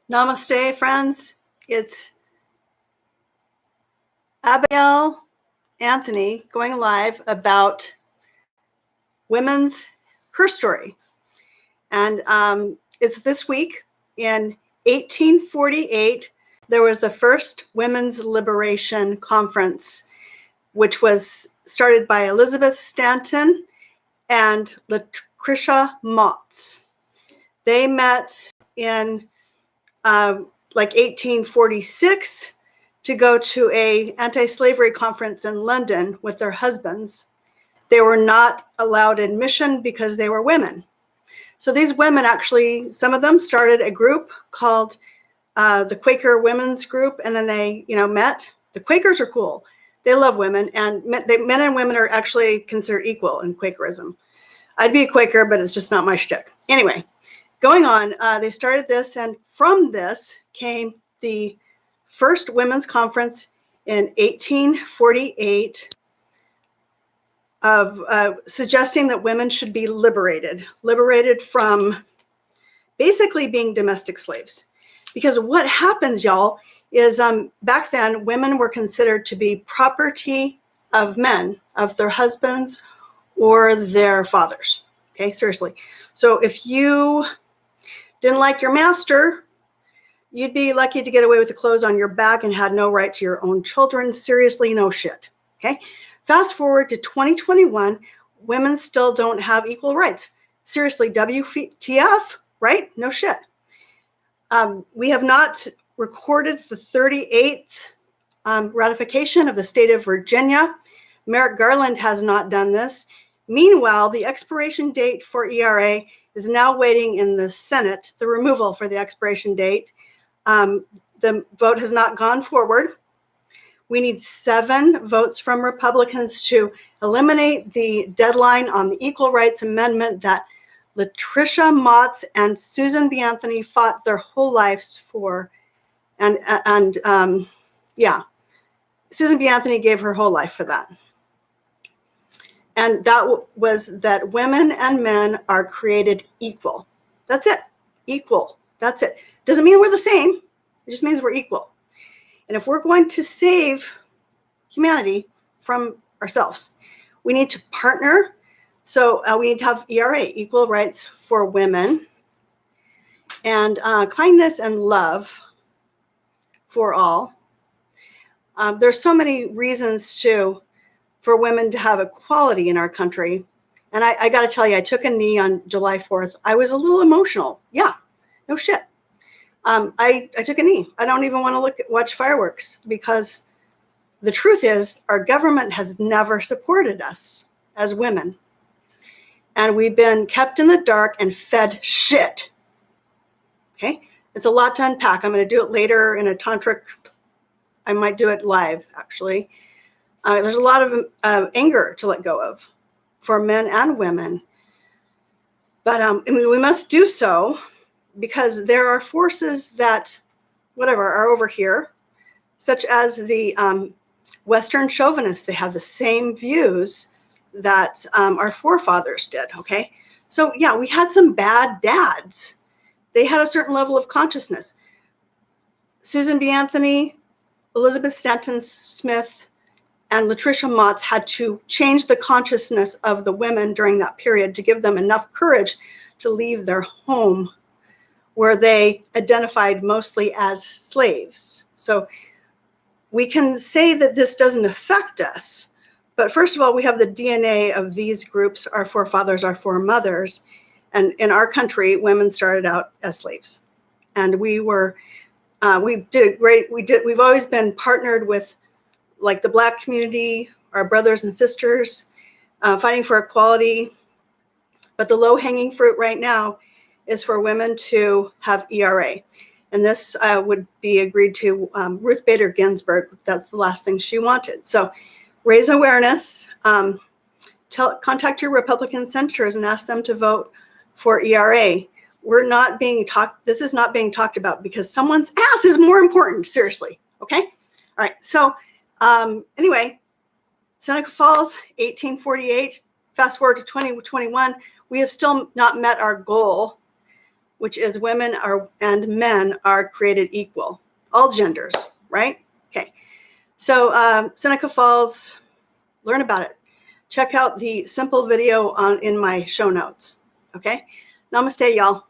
Namaste, friends. It's Abigail Anthony going live about women's HERSTORY. And it's this week. In 1848, there was the first Women's Liberation Conference, which was started by Elizabeth Stanton and Lucretia Mott. They met in 1846 to go to a anti-slavery conference in London with their husbands. They were not allowed admission because they were women. So these women actually, some of them started a group called the Quaker Women's Group, and then they, met. The Quakers are cool. They love women, and men and women are actually considered equal in Quakerism. I'd be a Quaker, but it's just not my shtick. Anyway, going on, they started this, and from this came the first women's conference in 1848 of suggesting that women should be liberated from basically being domestic slaves. Because what happens, y'all, is back then, women were considered to be property of men, of their husbands or their fathers. Okay, seriously. So if you didn't like your master, you'd be lucky to get away with the clothes on your back and had no right to your own children. Seriously, no shit. Okay. Fast forward to 2021, women still don't have equal rights. Seriously, WTF, right? No shit. We have not recorded the 38th ratification of the state of Virginia. Merrick Garland has not done this. Meanwhile, the expiration date for ERA is now waiting in the Senate, the removal for the expiration date. The vote has not gone forward. We need 7 votes from Republicans to eliminate the deadline on the Equal Rights Amendment that Lucretia Mott and Susan B. Anthony fought their whole lives for. And Susan B. Anthony gave her whole life for that. And that was that women and men are created equal. That's it. Equal. That's it. Doesn't mean we're the same. It just means we're equal. And if we're going to save humanity from ourselves, we need to partner. So we need to have ERA, equal rights for women, and kindness and love for all. There's so many reasons for women to have equality in our country. And I got to tell you, I took a knee on July 4th. I was a little emotional. Yeah, no shit. I took a knee. I don't even want to watch fireworks because the truth is our government has never supported us as women. And we've been kept in the dark and fed shit. Okay? It's a lot to unpack. I'm going to do it later in a tantric. I might do it live, actually. There's a lot of anger to let go of for men and women. But we must do so because there are forces that, are over here, such as the Western chauvinists. They have the same views that our forefathers did, okay? So, yeah, we had some bad dads. They had a certain level of consciousness. Susan B. Anthony, Elizabeth Stanton Smith, and Lucretia Mott had to change the consciousness of the women during that period to give them enough courage to leave their home where they identified mostly as slaves. So we can say that this doesn't affect us, but first of all, we have the DNA of these groups, our forefathers, our foremothers, and in our country, women started out as slaves. And we did great. We've always been partnered with like the Black community, our brothers and sisters, fighting for equality. But the low-hanging fruit right now is for women to have ERA. And this would be agreed to Ruth Bader Ginsburg. That's the last thing she wanted. So raise awareness, contact your Republican senators and ask them to vote for ERA. This is not being talked about because someone's ass is more important, seriously, okay? All right, so anyway, Seneca Falls, 1848, fast forward to 2021, we have still not met our goal which is women are and men are created equal, all genders, right? Okay. So Seneca Falls, learn about it. Check out the simple video in my show notes. Okay. Namaste, y'all.